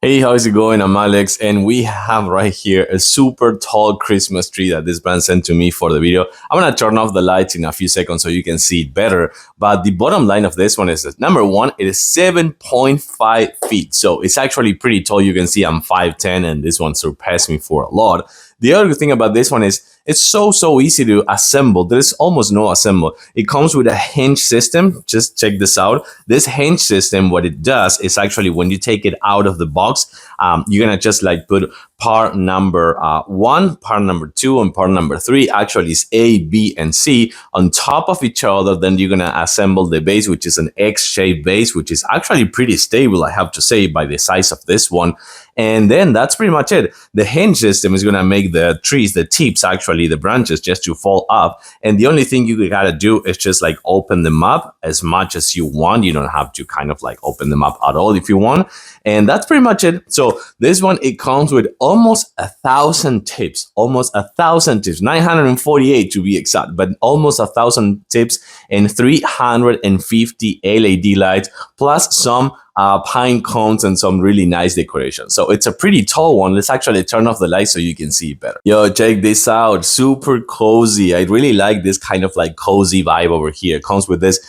Hey, how's it going? I'm Alex, and we have right here a super tall Christmas tree that this brand sent to me for the video. I'm gonna turn off the lights in a few seconds so you can see it better. But the bottom line of this one is that number one, it is 7.5 feet. So it's actually pretty tall. You can see I'm 5'10", and this one surpassed me for a lot. The other good thing about this one is it's so easy to assemble. There's almost no assemble. It comes with a hinge system. Just check this out. This hinge system, what it does is actually when you take it out of the box, you're gonna just like put part number one, part number two, and part number three. Actually, it's A, B, and C on top of each other. Then you're gonna assemble the base, which is an X-shaped base, which is actually pretty stable, I have to say, by the size of this one. And then that's pretty much it. The hinge system is gonna make the trees, the tips, actually the branches, just to fall up. And the only thing you gotta do is just like open them up as much as you want. You don't have to kind of like open them up at all if you want. And that's pretty much it. So this one, it comes with almost 1,000 tips, 948 to be exact, but almost 1,000 tips and 350 LED lights, plus some pine cones and some really nice decoration. So it's a pretty tall one. Let's actually turn off the light so you can see it better. Yo, check this out. Super cozy. I really like this kind of like cozy vibe over here. It comes with this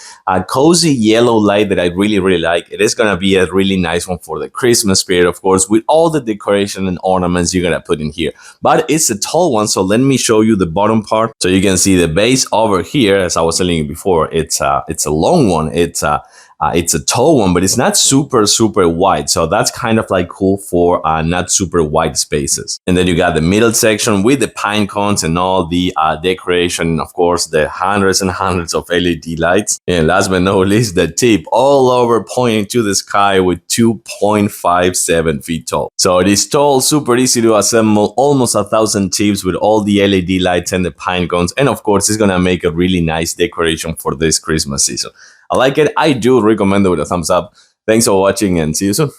cozy yellow light that I really like. It is going to be a really nice one for the Christmas spirit, of course, with all the decoration and ornaments you're going to put in here. But it's a tall one, so let me show you the bottom part. So you can see the base over here, as I was telling you before, it's a long one. It's a tall one, but it's not super wide. So that's kind of like cool for not super wide spaces. And then you got the middle section with the pine cones and all the decoration. Of course, the hundreds and hundreds of LED lights. And last but not least, the tip all over pointing to the sky with 2.57 feet tall. So it is tall, super easy to assemble, almost 1,000 tips with all the LED lights and the pine cones. And of course, it's gonna make a really nice decoration for this Christmas season. I like it. I do recommend it with a thumbs up. Thanks for watching and see you soon.